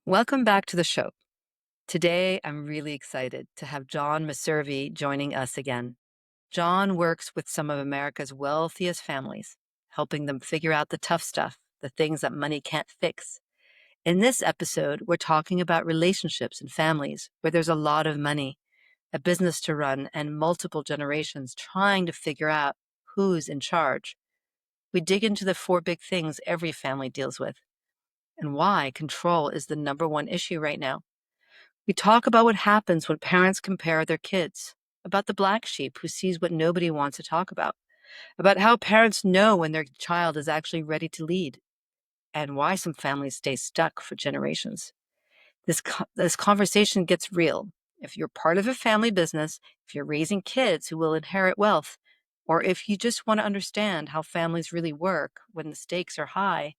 Welcome back to the show. Today, I'm really excited to have John Messervey joining us again. John works with some of America's wealthiest families, helping them figure out the tough stuff, the things that money can't fix. In this episode, we're talking about relationships and families where there's a lot of money, a business to run, and multiple generations trying to figure out who's in charge. We dig into the four big things every family deals with and why control is the number one issue right now. We talk about what happens when parents compare their kids, about the black sheep who sees what nobody wants to talk about how parents know when their child is actually ready to lead, and why some families stay stuck for generations. This conversation gets real. If you're part of a family business, if you're raising kids who will inherit wealth, or if you just want to understand how families really work when the stakes are high,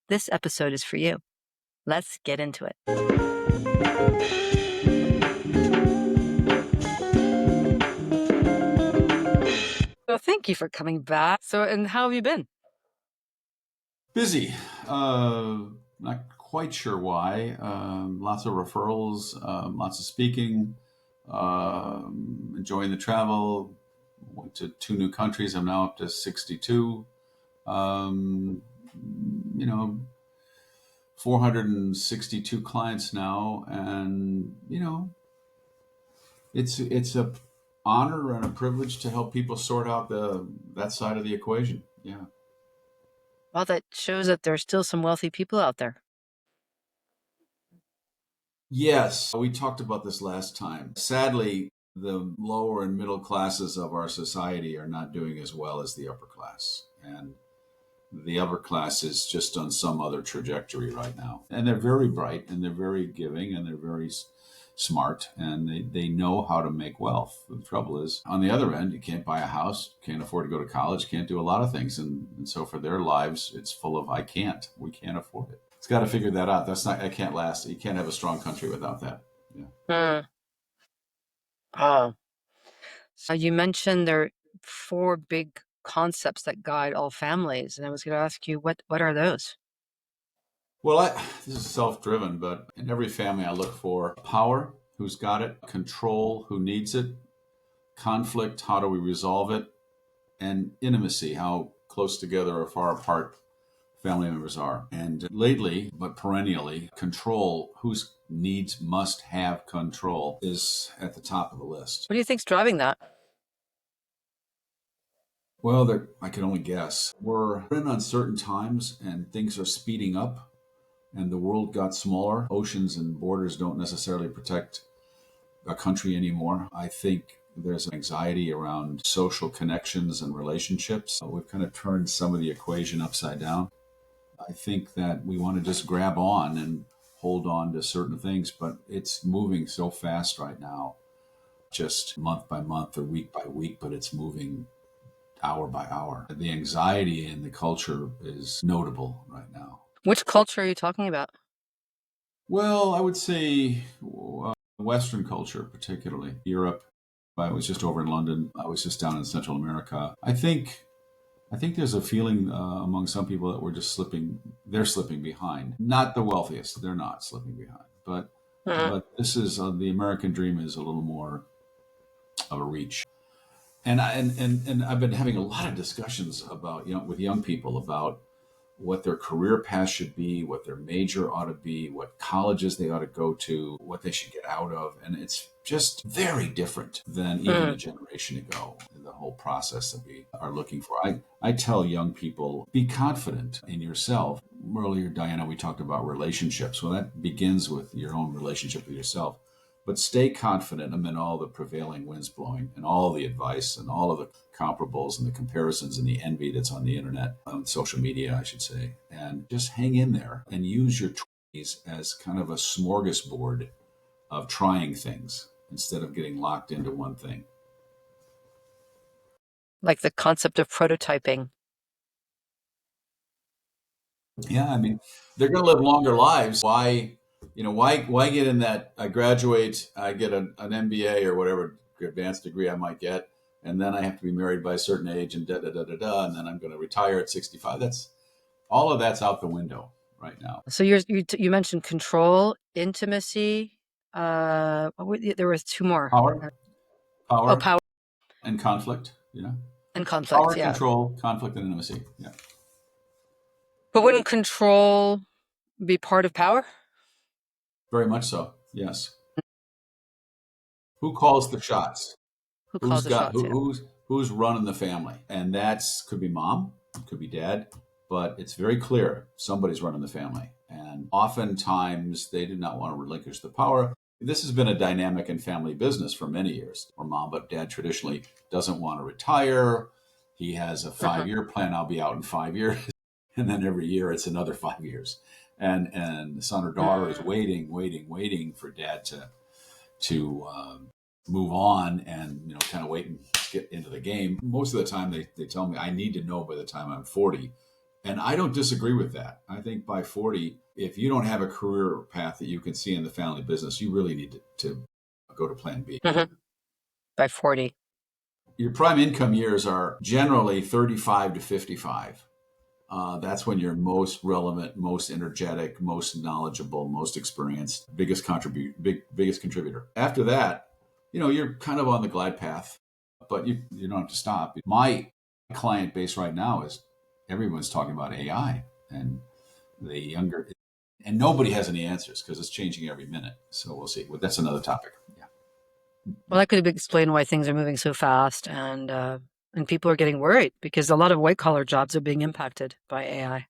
this episode is for you. Let's get into it. So thank you for coming back. And how have you been? Busy. Not quite sure why. Lots of referrals, lots of speaking, enjoying the travel. Went to 2 new countries. I'm now up to 62. Um, 462 clients now, and it's a honor and a privilege to help people sort out that side of the equation. Yeah. Well, that shows that there's still some wealthy people out there. Yes, we talked about this last time. Sadly, the lower and middle classes of our society are not doing as well as the upper class. And the upper class is just on some other trajectory right now. And they're very bright and they're very giving and they're very smart and they know how to make wealth. The trouble is, on the other end, you can't buy a house, can't afford to go to college, can't do a lot of things. And so for their lives, it's full of, we can't afford it. It's got to figure that out. I can't last. You can't have a strong country without that. Yeah. Oh. So you mentioned there are four big concepts that guide all families. And I was going to ask you, what are those? Well, this is self-driven, but in every family I look for power, who's got it, control, who needs it, conflict, how do we resolve it, and intimacy, how close together or far apart family members are. And lately, but perennially, control, whose needs must have control, is at the top of the list. What do you think's driving that? Well, I can only guess. We're in uncertain times and things are speeding up and the world got smaller. Oceans and borders don't necessarily protect a country anymore. I think there's anxiety around social connections and relationships. We've kind of turned some of the equation upside down. I think that we want to just grab on and hold on to certain things, but it's moving so fast right now, just month by month or week by week, but it's moving hour by hour. The anxiety in the culture is notable right now. Which culture are you talking about? Well, I would say Western culture, particularly Europe. I was just over in London. I was just down in Central America. I think there's a feeling among some people that we're just slipping. They're slipping behind. Not the wealthiest. They're not slipping behind. But this is the American dream is a little more of a reach. And I've been having a lot of discussions about with young people about what their career path should be, what their major ought to be, what colleges they ought to go to, what they should get out of. And it's just very different than even a generation ago, the whole process that we are looking for. I tell young people, be confident in yourself. Earlier, Diana, we talked about relationships. Well, that begins with your own relationship with yourself. But stay confident amid all the prevailing winds blowing and all the advice and all of the comparables and the comparisons and the envy that's on the internet, on social media, I should say. And just hang in there and use your 20s as kind of a smorgasbord of trying things instead of getting locked into one thing. Like the concept of prototyping. Yeah, I mean, they're going to live longer lives. Why get in that? I graduate, I get an MBA or whatever advanced degree I might get, and then I have to be married by a certain age and and then I'm going to retire at 65. All of that's out the window. right now. So you mentioned control, intimacy. There was two more. Power, Oh, power, power and conflict. Yeah, and conflict. power, Yeah, control, conflict, and intimacy. Yeah, but wouldn't control be part of power? very much so. Yes. Who calls the shots? Who calls the shots? Yeah. Who's running the family? And that's could be mom, it could be dad, but it's very clear somebody's running the family. And oftentimes they do not want to relinquish the power. This has been a dynamic in family business for many years, where mom but dad traditionally doesn't want to retire. He has a Uh-huh. 5 year plan. I'll be out in 5 years, and then every year it's another 5 years. And the son or daughter is Mm. waiting for dad to move on and kind of wait and get into the game. Most of the time they tell me I need to know by the time I'm 40, and I don't disagree with that. I think by 40, if you don't have a career path that you can see in the family business, you really need to go to plan B. Mhm. By 40. Your prime income years are generally 35 to 55. That's when you're most relevant, most energetic, most knowledgeable, most experienced, biggest contributor. After that, you're kind of on the glide path, but you don't have to stop. My client base right now is everyone's talking about AI, and the younger, and nobody has any answers because it's changing every minute. So we'll see. Well, that's another topic. Yeah. Well, that could explain why things are moving so fast, and people are getting worried because a lot of white collar jobs are being impacted by AI.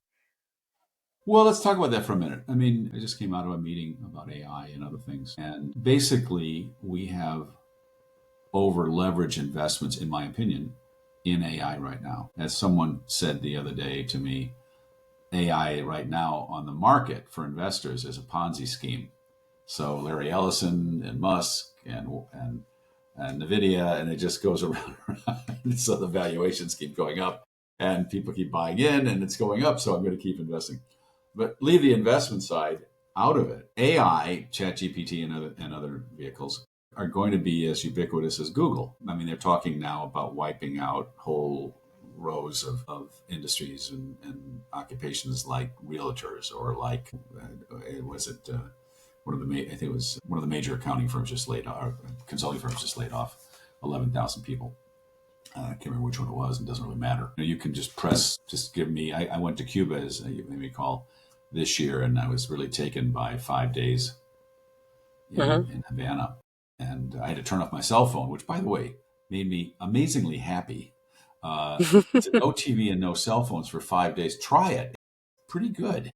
Well, let's talk about that for a minute. I mean, I just came out of a meeting about AI and other things, and basically we have over leverage investments, in my opinion, in AI right now. As someone said the other day to me, AI right now on the market for investors is a Ponzi scheme. So Larry Ellison and Musk and Nvidia, and it just goes around. So the valuations keep going up, and people keep buying in, and it's going up. So I'm going to keep investing, but leave the investment side out of it. AI, ChatGPT, and other vehicles are going to be as ubiquitous as Google. I mean, they're talking now about wiping out whole rows of industries and occupations like realtors or like, was it one of the I think it was one of the major accounting firms just laid off, consulting firms just laid off 11,000 people. I can't remember which one it was. It doesn't really matter. You can just give me. I went to Cuba, as you may recall, this year, and I was really taken by 5 days Hmm. in Havana, and I had to turn off my cell phone, which, by the way, made me amazingly happy. To no TV and no cell phones for 5 days. Try it. Pretty good.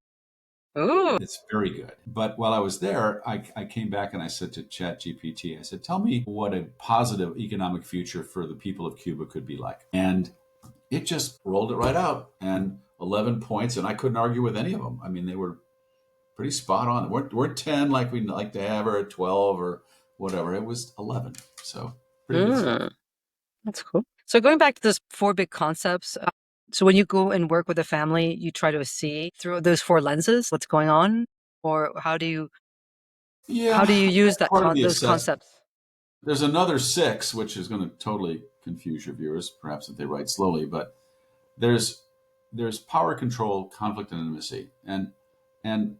Ooh. It's very good. But while I was there, I came back and I said to ChatGPT, I said, tell me what a positive economic future for the people of Cuba could be like. And it just rolled it right out. And 11 points, and I couldn't argue with any of them. I mean, they were pretty spot on. We're 10 like we'd like to have, or 12 or whatever. It was 11. So pretty good stuff. Mm, that's cool. So going back to those four big concepts, so when you go and work with a family, you try to see through those four lenses what's going on, or how do Yeah, you use that's part of the those assessment. concepts? There's another six, which is going to totally confuse your viewers, perhaps if they write slowly, but there's there's power control, conflict, and intimacy, and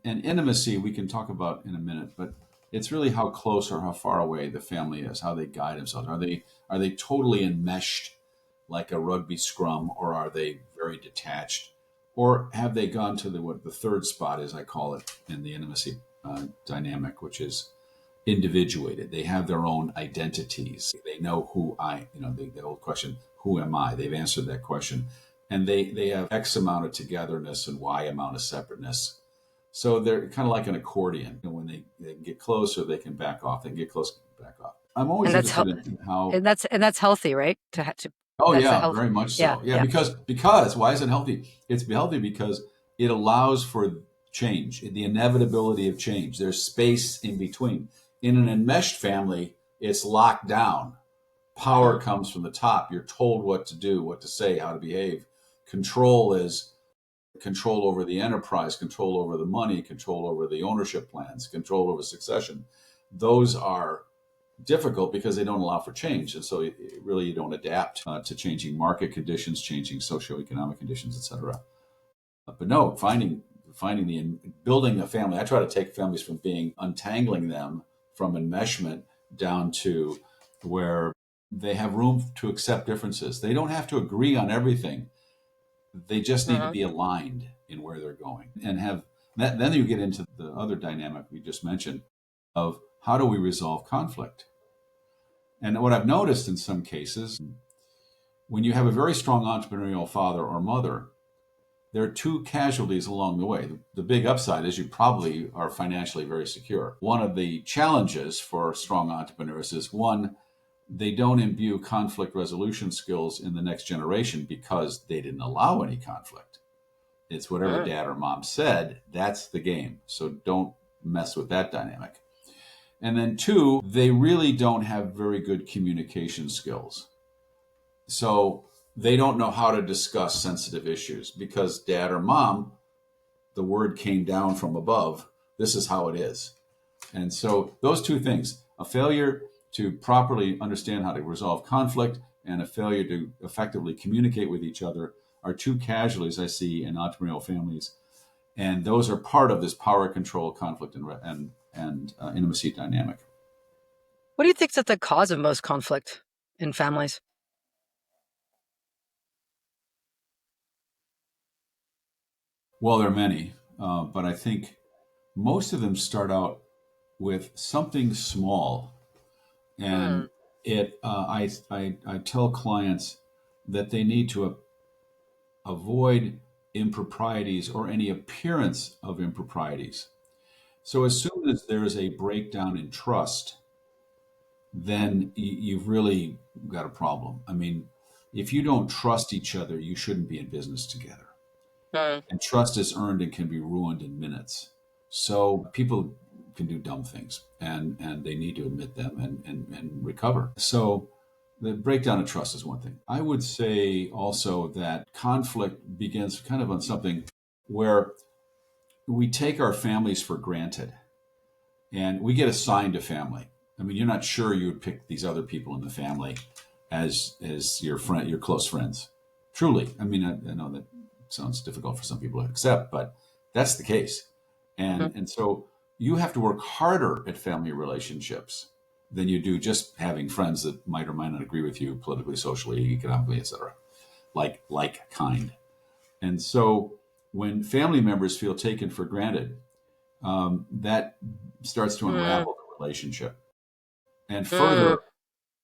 intimacy we can talk about in a minute, but it's really how close or how far away the family is, how they guide themselves. Are they totally enmeshed like a rugby scrum, or are they very detached, or have they gone to what the third spot is, I call it, in the intimacy dynamic, which is individuated. They have their own identities. They know who the old question, who am I? They've answered that question. And they have X amount of togetherness and Y amount of separateness. So they're kind of like an accordion. And when they get closer, they can back off. They can get close, back off. I'm always And interested in how. and that's healthy, right? Oh That's a yeah, health. very much Yeah, so. Yeah, yeah. because why is it healthy? It's healthy because it allows for change, the inevitability of change. There's space in between. In an enmeshed family, it's locked down. Power Hmm. comes from the top. You're told what to do, what to say, how to behave. Control is control over the enterprise, control over the money, control over the ownership plans, control over succession. Those are difficult because they don't allow for change, and so really you don't adapt to changing market conditions, changing socioeconomic conditions, etc. But no, finding finding building a family. I try to take families from untangling them from enmeshment down to where they have room to accept differences. They don't have to agree on everything. They just need to Uh-huh. be aligned in where they're going and have that. Then you get into the other dynamic we just mentioned of how do we resolve conflict. And what I've noticed in some cases, when you have a very strong entrepreneurial father or mother, there are two casualties along the way. The big upside is you probably are financially very secure. One of the challenges for strong entrepreneurs is one, they don't imbue conflict resolution skills in the next generation because they didn't allow any conflict. It's whatever Uh-huh. dad or mom said, that's the game. So don't mess with that dynamic. And then two, they really don't have very good communication skills. So they don't know how to discuss sensitive issues because dad or mom, the word came down from above. This is how it is. And so those two things, a failure to properly understand how to resolve conflict and a failure to effectively communicate with each other, are two casualties I see in entrepreneurial families. And those are part of this power, control, conflict, and intimacy dynamic. What do you think's at the cause of most conflict in families? Well, there are many, but I think most of them start out with something small. Mm. And I tell clients that they need to avoid improprieties or any appearance of improprieties. So as soon as there is a breakdown in trust, then you've really got a problem. I mean, if you don't trust each other, you shouldn't be in business together. Mm. And trust is earned and can be ruined in minutes. So people can do dumb things, and they need to admit them and recover. So the breakdown of trust is one thing. I would say also that conflict begins kind of on something where we take our families for granted and we get assigned a family. I mean, you're not sure you would pick these other people in the family as your friend, your close friends. Truly, I mean, I know that sounds difficult for some people to accept, but that's the case. Mhm. And so you have to work harder at family relationships than you do just having friends that might or might not agree with you politically, socially, economically, etc. Like kind. And so when family members feel taken for granted, that starts to Mm. unravel the relationship. And Mm. further,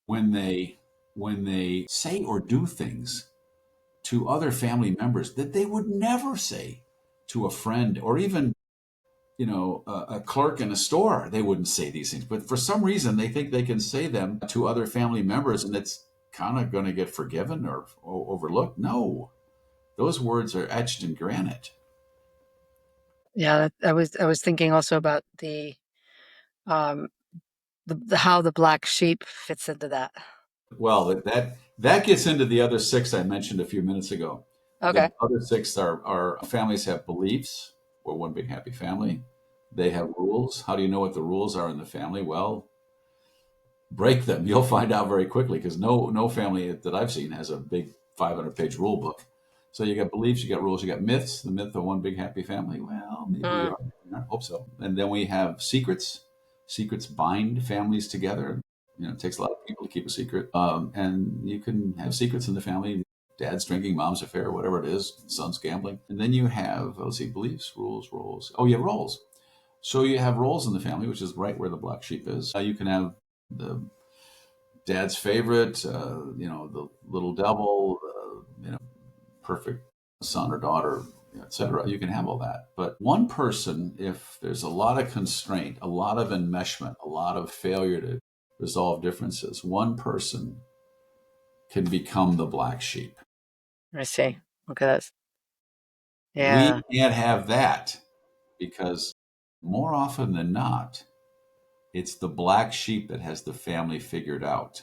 when they say or do things to other family members that they would never say to a friend or even a clerk in a store, they wouldn't say these things, but for some reason they think they can say them to other family members and it's kind of going to get forgiven or overlooked. No, those words are etched in granite. Yeah, I was thinking also about um the how the black sheep fits into that. Well, that gets into the other six I mentioned a few minutes ago. Okay. The other six are families have beliefs. We're one big happy family. They have rules. How do you know what the rules are in the family? Well, break them. You'll find out very quickly because no family that I've seen has a big 500-page rule book. So you got beliefs, you got rules, you got myths. The myth of one big happy family. Well, maybe we Mm. are. I hope so. And then we have secrets. Secrets bind families together. It takes a lot of people to keep a secret. And you can have secrets in the family. Dad's drinking, mom's affair, whatever it is, son's gambling. And then you have, let's see, beliefs, rules, roles. Oh, you have roles. So you have roles in the family, which is right where the black sheep is. You can have the dad's favorite, the little devil, perfect son or daughter, etc. You can have all that. But one person, if there's a lot of constraint, a lot of enmeshment, a lot of failure to resolve differences, one person can become the black sheep. I see. Okay, that's We yeah. can't have that because more often than not, it's the black sheep that has the family figured out,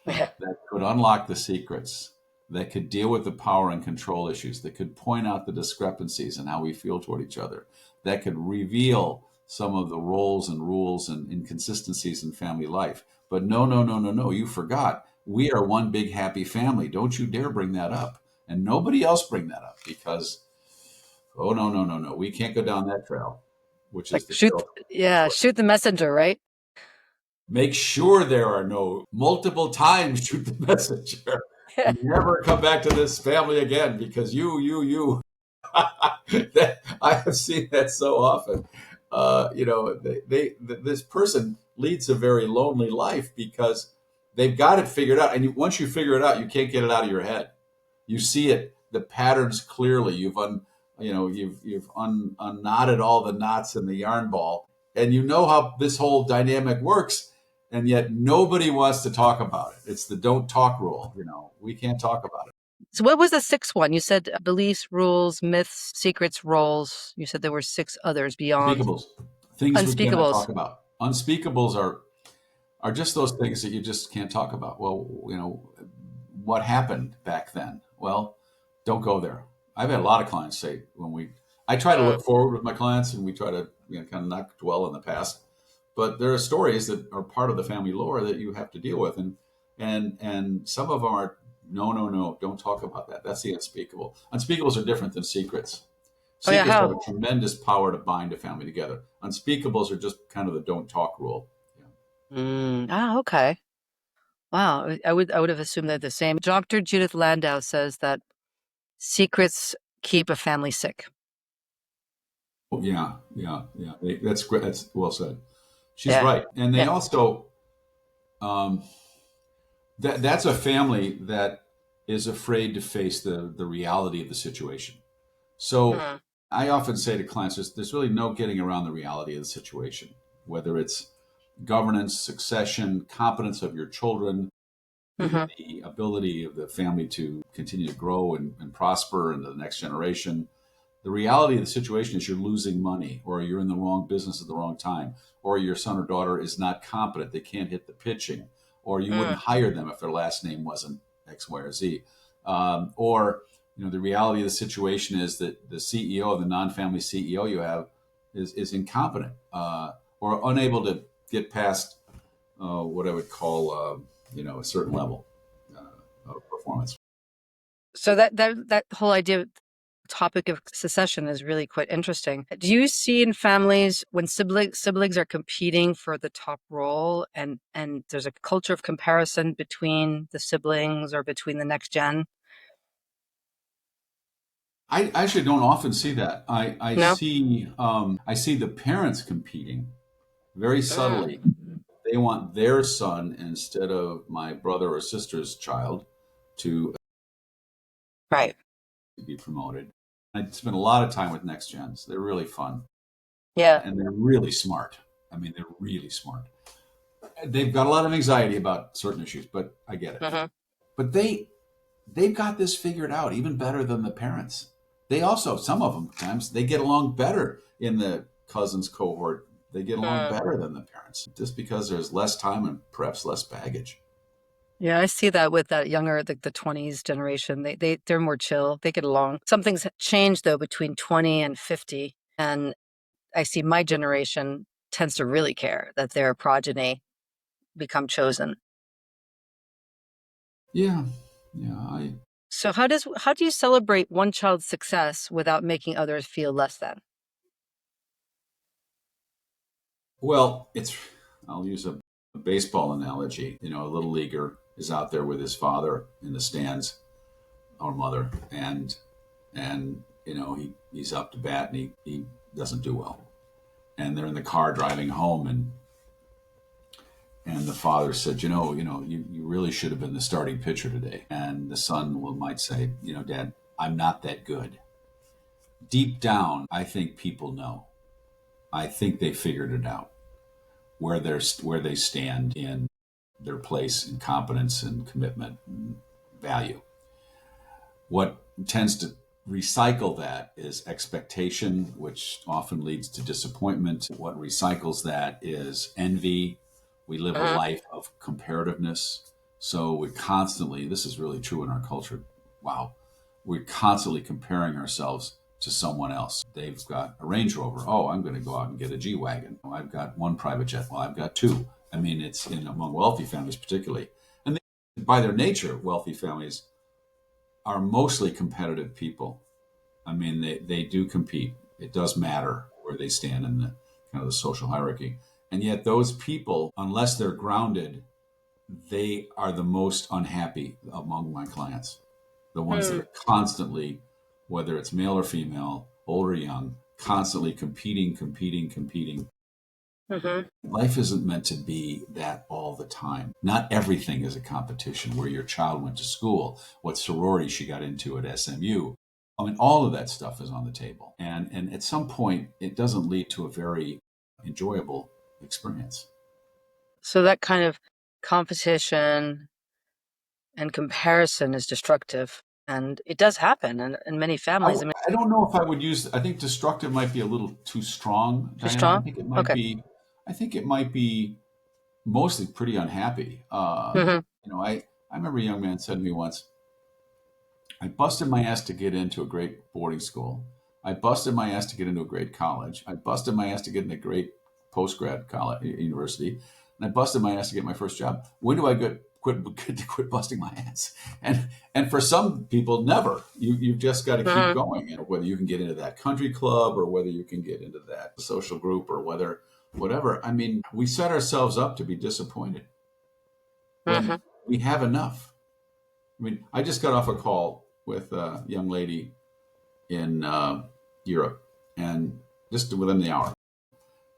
Yeah. that could unlock the secrets, that could deal with the power and control issues, that could point out the discrepancies and how we feel toward each other, that could reveal some of the roles and rules and inconsistencies in family life. But no, no, no, no, no, you forgot. We are one big happy family. Don't you dare bring that up. And nobody else bring that up because, Oh, no, no, no, no. We can't go down that trail, which Like is the trail. yeah, shoot the messenger, right? Make sure there are no multiple times shoot the messenger. Never come back to this family again because you. I have seen that so often. This person leads a very lonely life because they've got it figured out, and once you figure it out, you can't get it out of your head. You see it, the patterns clearly. You've unknotted all the knots in the yarn ball, and you know how this whole dynamic works, and yet nobody wants to talk about it. It's the don't talk rule. We can't talk about it. So what was the sixth one? You said beliefs, rules, myths, secrets, roles. You said there were six others beyond Unspeakables, things we cannot unspeakables. talk about. Unspeakables are just those things that you just can't talk about. Well, what happened back then? Well, don't go there. I've had a lot of clients say I try to Mm. look forward with my clients, and we try to kind of not dwell in the past. But there are stories that are part of the family lore that you have to deal with, and some of them are no, no, no, don't talk about that. That's the unspeakable. Unspeakables are different than secrets. Oh yeah, Secrets have how? a tremendous power to bind a family together. Unspeakables are just kind of the don't talk rule. Yeah. Okay. Wow. I would have assumed they're the same. Dr. Judith Landau says that secrets keep a family sick. Oh, yeah, yeah, yeah. That's great. That's well said. She's Yeah. right. And they Yeah. also, um, that's a family that is afraid to face the reality of the situation. So Mm. I often say to clients, there's really no getting around the reality of the situation, whether it's governance, succession, competence of your children, Hmm. the ability of the family to continue to grow and prosper into the next generation. The reality of the situation is you're losing money, or you're in the wrong business at the wrong time, or your son or daughter is not competent. They can't hit the pitching, or you wouldn't Mm. hire them if their last name wasn't X, Y, or Z. Or the reality of the situation is that the CEO, the non-family CEO you have, is incompetent or unable to get past what I would call a certain level of performance. So that whole idea topic of secession is really quite interesting. Do you see in families when siblings are competing for the top role and there's a culture of comparison between the siblings or between the next gen? I actually don't often see that. No? I see the parents competing very subtly. Mm. They want their son instead of my brother or sister's child to Right. be promoted. I spend a lot of time with next gens. They're really fun Yeah. and they're really smart. I mean, they're really smart. They've got a lot of anxiety about certain issues, but I get it. Hmm. But they've got this figured out even better than the parents. They also, some of them times, they get along better in the cousins cohort. They get along Mm. better than the parents just because there's less time and perhaps less baggage. Yeah, I see that with that younger, the 20s generation. They're more chill. They get along. Something's changed though between 20 and 50. And I see my generation tends to really care that their progeny become chosen. Yeah, yeah. I So how do you celebrate one child's success without making others feel less than? well, it's. I'll use a baseball analogy. A little leaguer is out there with his father in the stands or mother, and he's up to bat and he doesn't do well, and they're in the car driving home, and the father said, you really should have been the starting pitcher today. And the son might say, Dad, I'm not that good. Deep down, I think people know. I think they figured it out where they stand in their place in competence and commitment and value. What tends to recycle that is expectation, which often leads to disappointment. What recycles that is envy. We live a Mhm. life of comparativeness. So we constantly, this is really true in our culture. Wow. We're constantly comparing ourselves to someone else. They've got a Range Rover. Oh, I'm going to go out and get a G Wagon. Oh, I've got one private jet. Well, I've got two. I mean, it's among wealthy families, particularly. And by their nature, wealthy families are mostly competitive people. I mean, they do compete. It does matter where they stand in the kind of the social hierarchy. And yet those people, unless they're grounded, they are the most unhappy among my clients. The ones that Mm. are constantly, whether it's male or female, old or young, constantly competing, competing, competing. Hmm. Life isn't meant to be that all the time. Not everything is a competition where your child went to school, what sorority she got into at SMU. I mean, all of that stuff is on the table. And at some point, it doesn't lead to a very enjoyable experience. So that kind of competition and comparison is destructive. And it does happen in many families. I mean, I don't know if I would use, I think destructive might be a little too strong, too Diana. strong? Okay. I think it might be mostly pretty unhappy. Hmm. I remember a young man said to me once, I busted my ass to get into a great boarding school. I busted my ass to get into a great college. I busted my ass to get into a great post-grad college university, and I busted my ass to get my first job. When do I quit busting my ass? And for some people, never. You've just got to keep Hmm. going. Whether you can get into that country club or whether you can get into that social group or whatever. I mean, we set ourselves up to be disappointed when Hmm. we have enough. I mean, I just got off a call with a young lady in Europe, and just within the hour.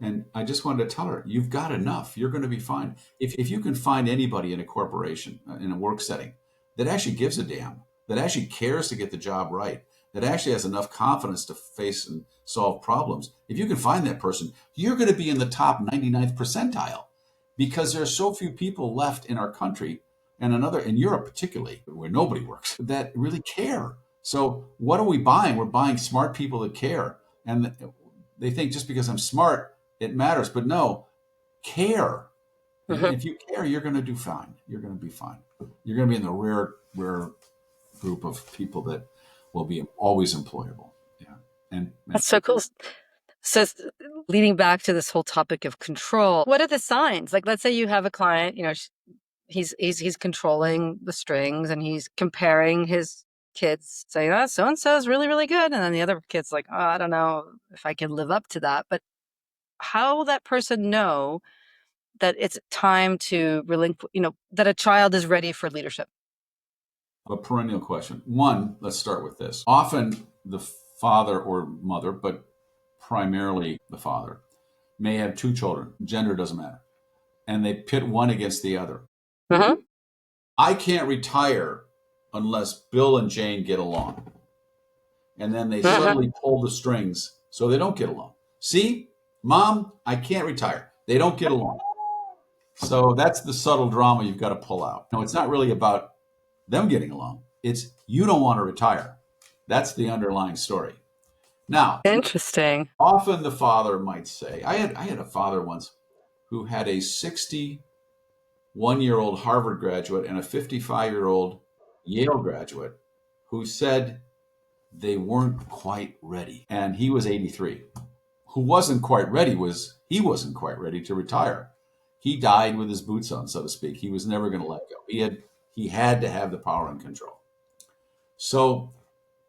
And I just wanted to tell her, you've got enough. You're going to be fine. If you can find anybody in a corporation, in a work setting, that actually gives a damn, that actually cares to get the job right, that actually has enough confidence to face and solve problems, if you can find that person, you're going to be in the top 99th percentile because there are so few people left in our country and in Europe particularly, where nobody works, that really care. So what are we buying? We're buying smart people that care. And they think just because I'm smart, it matters. But no, care. And Hmm. if you care, you're going to do fine. You're going to be fine. You're going to be in the rare group of people that will be always employable. Yeah. And That's so cool. So, leading back to this whole topic of control, what are the signs? Like, let's say you have a client, he's controlling the strings and he's comparing his kids, saying, "Oh, so and so is really, really good," and then the other kid's like, "Oh, I don't know if I can live up to that." But how will that person know that it's time to relinquish? That a child is ready for leadership? a perennial question. One, let's start with this. Often the father or mother, but primarily the father, may have two children. Gender doesn't matter. And they pit one against the other. Hmm. I can't retire unless Bill and Jane get along. And then they Hmm. subtly pull the strings so they don't get along. See, mom, I can't retire. They don't get along. So that's the subtle drama you've got to pull out. No, it's not really about them getting along. It's you don't want to retire. That's the underlying story. Now, Interesting. often the father might say, I had a father once who had a 61-year-old Harvard graduate and a 55-year-old Yale graduate who said they weren't quite ready. And he was 83. Who wasn't quite ready was he wasn't quite ready to retire. He died with his boots on, so to speak. He was never going to let go. He had to have the power and control. So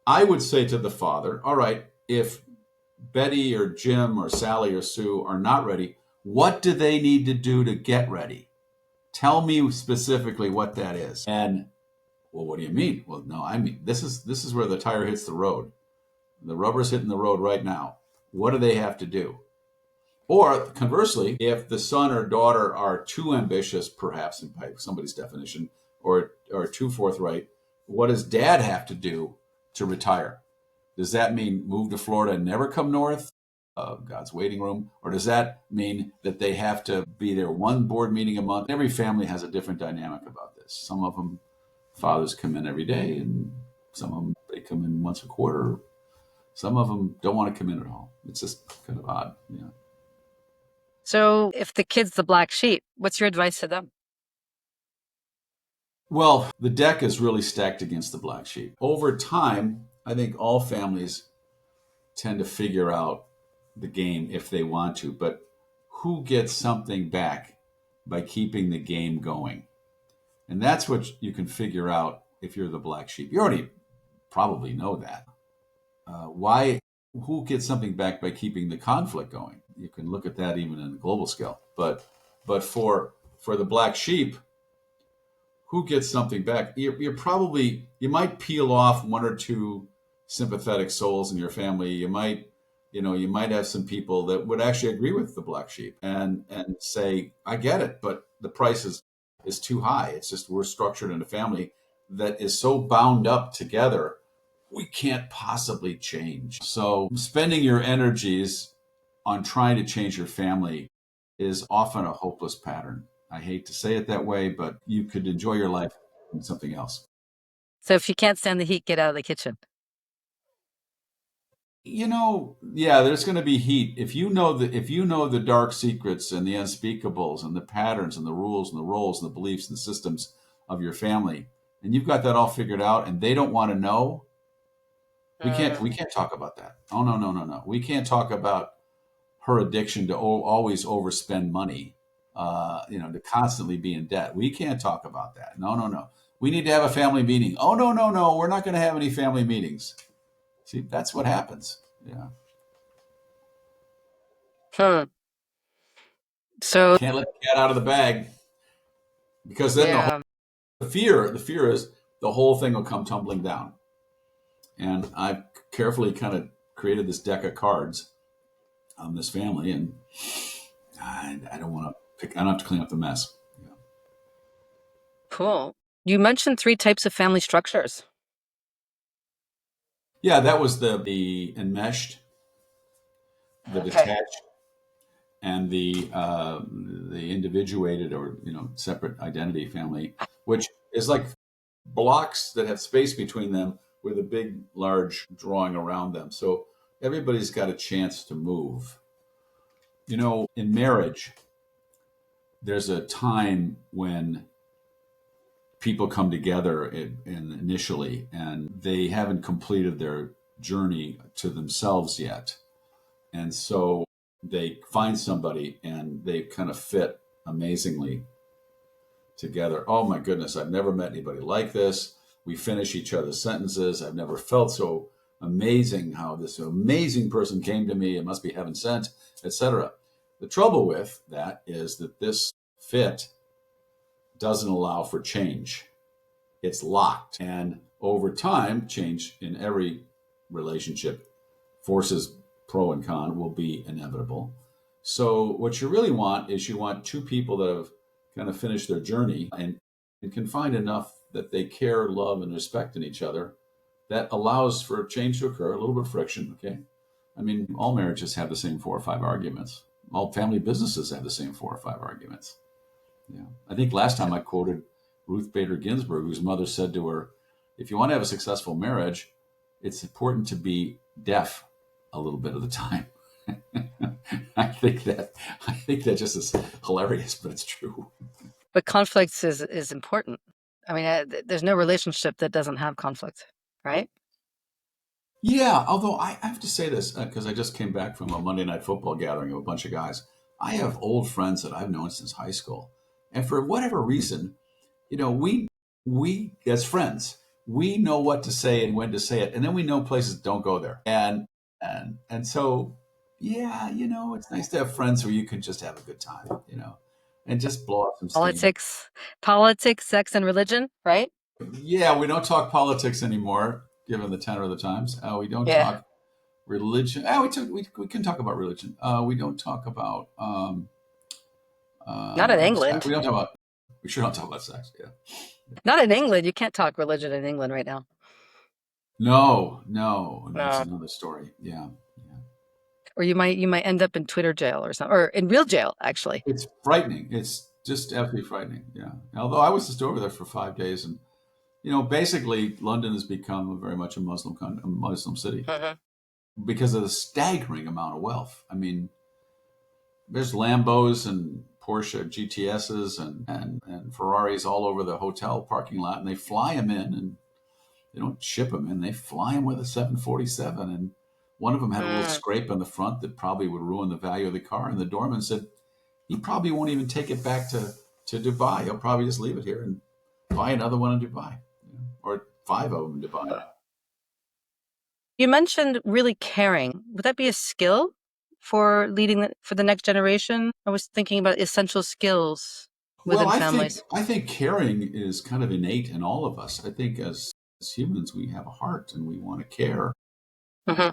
I would say to the father, all right, if Betty or Jim or Sally or Sue are not ready, what do they need to do to get ready? Tell me specifically what that is. And well, what do you mean? Well, no, I mean this is where the tire hits the road. The rubber's hitting the road right now. What do they have to do? Or conversely, if the son or daughter are too ambitious, perhaps by somebody's definition, or too forthright, what does dad have to do to retire? Does that mean move to Florida and never come north of God's waiting room? Or does that mean that they have to be there one board meeting a month? Every family has a different dynamic about this. Some of them, fathers come in every day, and some of them, they come in once a quarter. Some of them don't want to come in at all. It's just kind of odd. Yeah. So, if the kid's the black sheep, what's your advice to them? Well, the deck is really stacked against the black sheep. Over time, I think all families tend to figure out the game if they want to, but who gets something back by keeping the game going? And that's what you can figure out if you're the black sheep. You already probably know that. Why? Who gets something back by keeping the conflict going? You can look at that even in a global scale. But for the black sheep, who gets something back? You're probably, you might peel off one or two sympathetic souls in your family. You might have some people that would actually agree with the black sheep and say, I get it, but the price is too high. It's just we're structured in a family that is so bound up together, we can't possibly change. So spending your energies on trying to change your family is often a hopeless pattern. I hate to say it that way, but you could enjoy your life doing something else. So if you can't stand the heat, get out of the kitchen. Yeah, there's going to be heat. If you know the dark secrets and the unspeakables and the patterns and the rules and the roles and the beliefs and the systems of your family, and you've got that all figured out, and they don't want to know, we can't talk about that. Oh, no, no, no, no. We can't talk about her addiction to always overspend money, to constantly be in debt. We can't talk about that. No, no, no. We need to have a family meeting. Oh, no, no, no. We're not going to have any family meetings. See, that's what happens. Yeah. Hmm. So Can't let the cat out of the bag because then yeah. the fear is the whole thing will come tumbling down. And I've carefully kind of created this deck of cards on this family, and I don't want to pick. I don't have to clean up the mess. Yeah. Cool. You mentioned three types of family structures. Yeah, that was the enmeshed, the Okay. detached, and the individuated or separate identity family, which is like blocks that have space between them with a big, large drawing around them. So everybody's got a chance to move. In marriage, there's a time when people come together initially and they haven't completed their journey to themselves yet. And so they find somebody and they kind of fit amazingly together. Oh my goodness, I've never met anybody like this. We finish each other's sentences. I've never felt so amazing how this amazing person came to me. It must be heaven sent, etc. The trouble with that is that this fit doesn't allow for change. It's locked. And over time, change in every relationship, forces pro and con, will be inevitable. So what you really want is you want two people that have kind of finished their journey and can find enough that they care, love, and respect in each other that allows for change to occur, a little bit of friction, okay? I mean, all marriages have the same 4 or 5 arguments. All family businesses have the same 4 or 5 arguments. Yeah. I think last time I quoted Ruth Bader Ginsburg, whose mother said to her, if you want to have a successful marriage, it's important to be deaf a little bit of the time. I think that just is hilarious, but it's true. But conflicts is important. I mean, there's no relationship that doesn't have conflict, right? Yeah, although I have to say this because I just came back from a Monday night football gathering of a bunch of guys. I have old friends that I've known since high school, and for whatever reason, we as friends, we know what to say and when to say it, and then we know places don't go there, and so yeah, it's nice to have friends where you can just have a good time, and just blow off some steam. Politics, sex, and religion, right? Yeah, we don't talk politics anymore, given the tenor of the times. We don't Yeah. talk religion. We can talk about religion. We don't talk about Not in sex. England. We sure don't talk about sex. Yeah. Not in England. You can't talk religion in England right now. No, no, that's No. another story. Yeah, yeah. Or you might end up in Twitter jail or something, or in real jail, actually. It's frightening. It's just absolutely frightening. Yeah. Although I was just over there for 5 days, and basically London has become very much a Muslim city Hmm. because of the staggering amount of wealth. I mean, there's Lambos and Porsche GTSs and Ferraris all over the hotel parking lot, and they fly them in, and they don't ship them in. They fly them with a 747, and one of them had a little Mm. scrape on the front that probably would ruin the value of the car. And the doorman said he probably won't even take it back to Dubai. He'll probably just leave it here and buy another one in Dubai, or 5 of them in Dubai. You mentioned really caring. Would that be a skill for for the next generation? I was thinking about essential skills Well, within families. I think caring is kind of innate in all of us. I think as humans, we have a heart and we want to care. Hmm.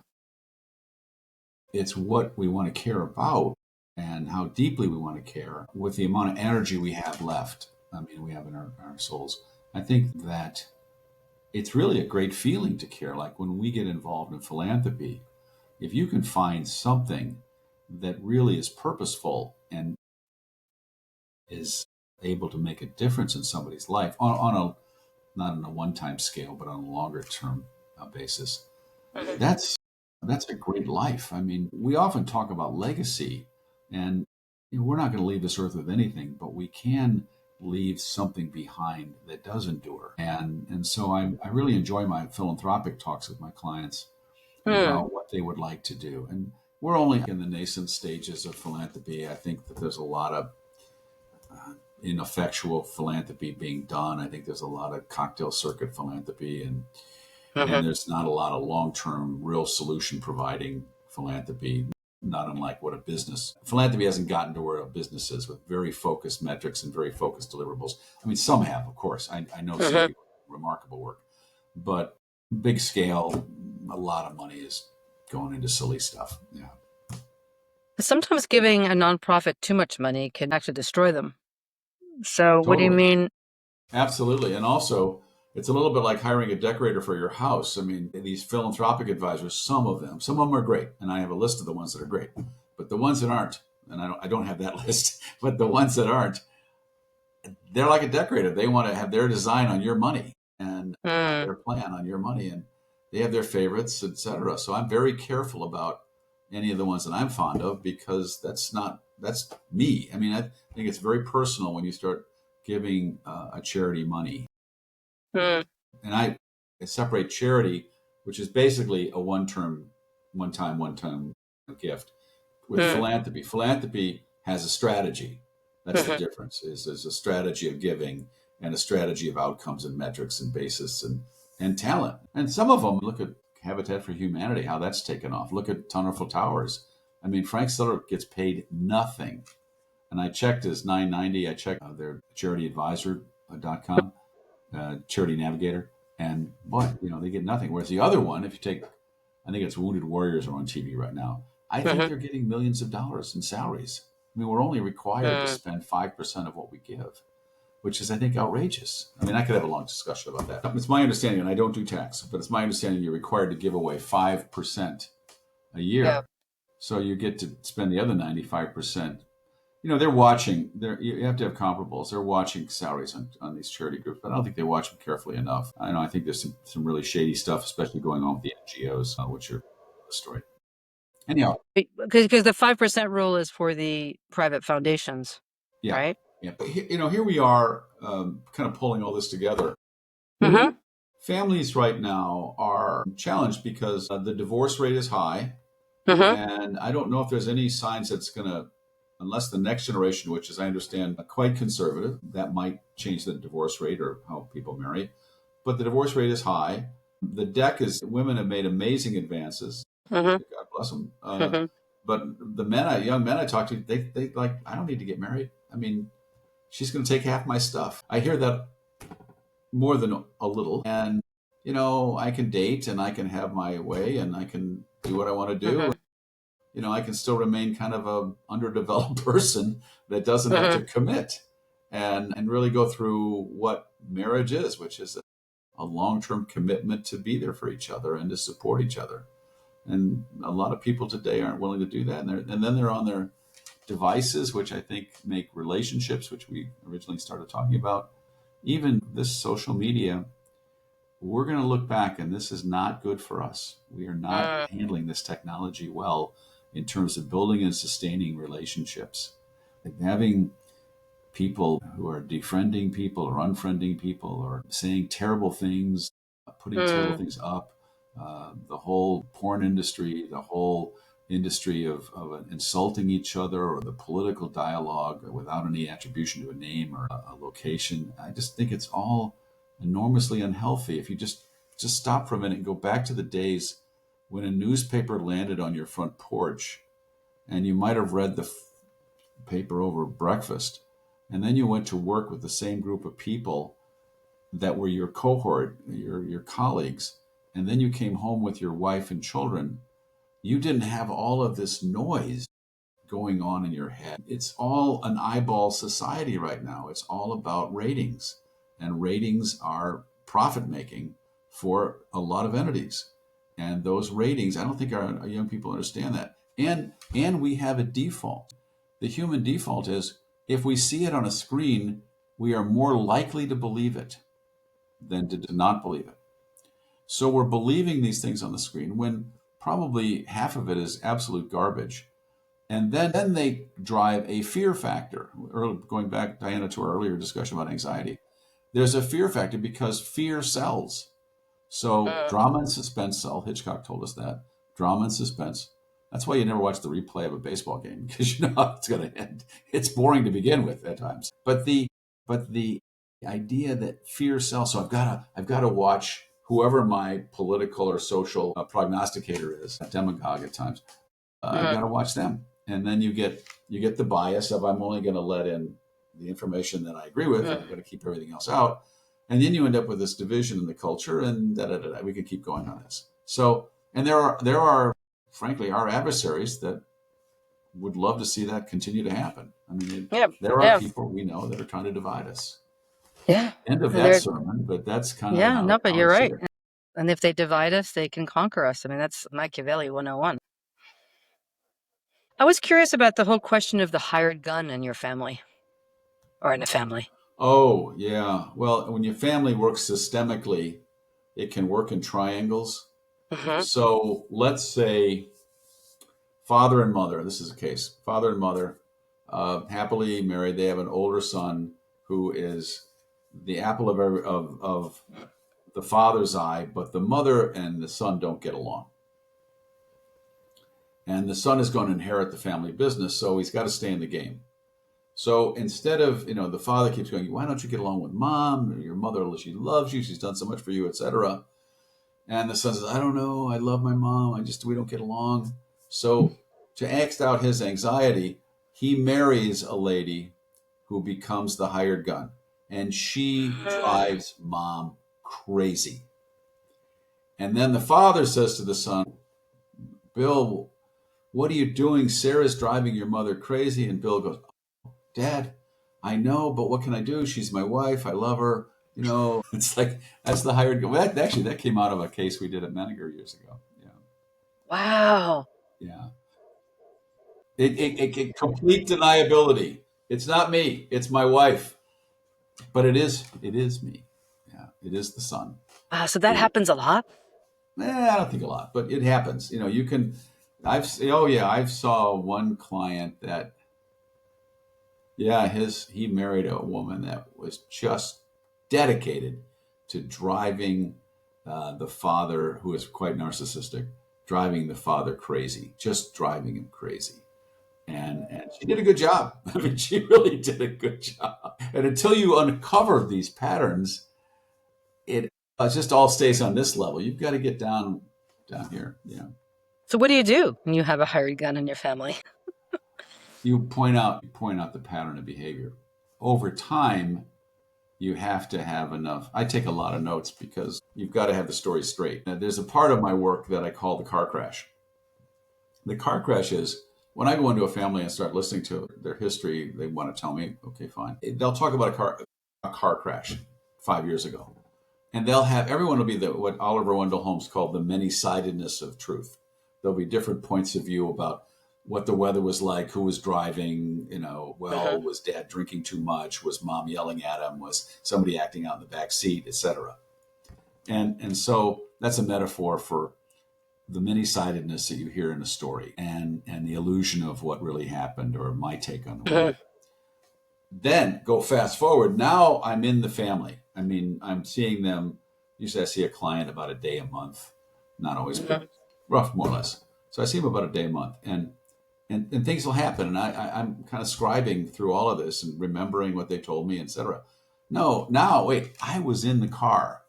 It's what we want to care about and how deeply we want to care with the amount of energy we have left. I mean, we have in our souls. I think that it's really a great feeling to care. Like when we get involved in philanthropy, if you can find something that really is purposeful and is able to make a difference in somebody's life on a not on a one-time scale, but on a longer term basis, Hmm. that's that's a great life. I mean, we often talk about legacy, and we're not going to leave this earth with anything, but we can leave something behind that does endure. And so I really enjoy my philanthropic talks with my clients Hmm. about what they would like to do. And we're only in the nascent stages of philanthropy. I think that there's a lot of ineffectual philanthropy being done. I think there's a lot of cocktail circuit philanthropy, and Hmm. there's not a lot of long term, real solution providing philanthropy. Not unlike what a business philanthropy hasn't gotten to where a business is with very focused metrics and very focused deliverables. I mean, some have, of course. I know some Hmm. people do remarkable work, but big scale, a lot of money is going into silly stuff. Yeah, Sometimes giving a nonprofit too much money can actually destroy them. So, what do you totally. mean? Absolutely. And also, it's a little bit like hiring a decorator for your house. I mean, these philanthropic advisors, some of them are great. And I have a list of the ones that are great. But the ones that aren't, and I don't have that list, but the ones that aren't, they're like a decorator. They want to have their design on your money and Hmm. their plan on your money. And they have their favorites, etc. So I'm very careful about any of the ones that I'm fond of because that's me. I mean, I think it's very personal when you start giving a charity money, Hmm. and I separate charity, which is basically a one time gift, with Hmm. philanthropy. Philanthropy has a strategy. That's the Hmm. difference. Is a strategy of giving and a strategy of outcomes and metrics and basis and talent. And some of them look at Habitat for Humanity, how that's taken off. Look at Tunnel for Towers. I mean, Frank Stiller gets paid nothing. And I checked his 990. I checked their charityadvisor.com charity navigator, and boy, they get nothing. Whereas the other one, if you take, I think it's Wounded Warriors are on TV right now. I think Hmm. they're getting millions of dollars in salaries. I mean, we're only required to Hmm. spend 5% of what we give, which is, I think, outrageous. I mean, I could have a long discussion about that. It's my understanding, and I don't do tax, but it's my understanding you're required to give away 5% a Yeah. year. So you get to spend the other 95%. They're watching. You have to have comparables. They're watching salaries on these charity groups, but I don't think they watch them carefully enough. I know. I think there's some really shady stuff, especially going on with the NGOs, which are the story. Anyhow, Because the 5% rule is for the private foundations, yeah, right? yeah. But here we are, kind of pulling all this together. Hmm. Families right now are challenged because the divorce rate is high. Hmm. And I don't know if there's any signs that's going to, unless the next generation, which is, I understand, quite conservative, that might change the divorce rate or how people marry. But the divorce rate is high. The deck is, women have made amazing advances. Hmm. God bless them. Hmm. But the young men I talk to, they like, I don't need to get married. I mean, she's going to take half my stuff. I hear that more than a little. And, I can date and I can have my way and I can do what I want to do. Hmm. I can still remain kind of a underdeveloped person that doesn't have to Hmm. commit and really go through what marriage is, which is a long-term commitment to be there for each other and to support each other. And a lot of people today aren't willing to do that. And then they're on their devices, which I think make relationships, which we originally started talking about, even this social media, we're going to look back and this is not good for us. We are not Hmm. handling this technology well in terms of building and sustaining relationships. Like having people who are defriending people or unfriending people or saying terrible things, putting terrible Hmm. things up, the whole porn industry, the whole industry of insulting each other or the political dialogue without any attribution to a name or a location. I just think it's all enormously unhealthy. If you just stop for a minute and go back to the days when a newspaper landed on your front porch, and you might have read the paper over breakfast, and then you went to work with the same group of people that were your cohort, your colleagues, and then you came home with your wife and children, you didn't have all of this noise going on in your head. It's all an eyeball society right now. It's all about ratings, and ratings are profit making for a lot of entities. And those ratings, I don't think our young people understand that. And we have a default. The human default is if we see it on a screen, we are more likely to believe it than to not believe it. So we're believing these things on the screen when probably half of it is absolute garbage. And then they drive a fear factor. Going back, Diana, to our earlier discussion about anxiety, there's a fear factor because fear sells. So Mm. drama and suspense sell. Hitchcock told us that. Drama and suspense. That's why you never watch the replay of a baseball game, because you know how it's going to end. It's boring to begin with at times. But the idea that fear sells. So I've got to watch whoever my political or social prognosticator is, a demagogue at times. I've got Mhm. to watch them, and then you get the bias of I'm only going to let in the information that I agree with, and I'm Mm. going to keep everything else out, and then you end up with this division in the culture, and we could keep going on this. So, and there are frankly our adversaries that would love to see that continue to happen. I mean, Yeah, there are yeah, people we know that are trying to divide us. yeah. End of And that they're sermon, but that's kind of yeah, no, but how I you're see right. it. And if they divide us, they can conquer us. I mean, that's Machiavelli 101. I was curious about the whole question of the hired gun in your family or in a family. Oh, yeah. Well, when your family works systemically, it can work in triangles. Hmm. So let's say father and mother, this is a case, father and mother, happily married. They have an older son who is the apple of the father's eye, but the mother and the son don't get along. And the son is going to inherit the family business, so he's got to stay in the game. So instead of, the father keeps going, why don't you get along with mom? Your mother, she loves you. She's done so much for you, etc. And the son says, I don't know. I love my mom. We don't get along. So to act out his anxiety, he marries a lady who becomes the hired gun. And she drives mom crazy. And then the father says to the son, Bill, what are you doing? Sarah's driving your mother crazy. And Bill goes, Dad, I know, but what can I do? She's my wife. I love her. It's like that's the hired gun. Well, that came out of a case we did at Menninger years ago. Yeah, Wow. yeah. It complete deniability. It's not me. It's my wife. But it is. It is me. Yeah, it is the son. Wow. So that Who? happens a lot. I don't think a lot, but it happens. You can. Oh yeah, I saw one client that. Yeah, he married a woman that was just dedicated to driving the father, who is quite narcissistic, driving the father crazy, just driving him crazy. And she did a good job. I mean, she really did a good job. And until you uncover these patterns, it just all stays on this level. You've got to get down here. Yeah, So what do you do when you have a hired gun in your family? you point out the pattern of behavior over time. You have to have enough. I take a lot of notes because you've got to have the story straight. Now, there's a part of my work that I call the car crash. The car crash is when I go into a family and start listening to their history, they want to tell me, okay, fine. They'll talk about a car crash 5 years ago. And everyone will be what Oliver Wendell Holmes called the many-sidedness of truth. There'll be different points of view about what the weather was like, who was driving, Hmm. was dad drinking too much? Was mom yelling at him? Was somebody acting out in the back seat, etc. And so that's a metaphor for the many-sidedness that you hear in a story and the illusion of what really happened or my take on the world. Hmm. Then go fast forward. Now I'm in the family. I mean, I'm seeing them. Usually I see a client about a day a month, not always, but Hmm. rough, more or less. So I see them about a day a month. And things will happen. And I'm kind of scribing through all of this and remembering what they told me, etc. No, now, wait, I was in the car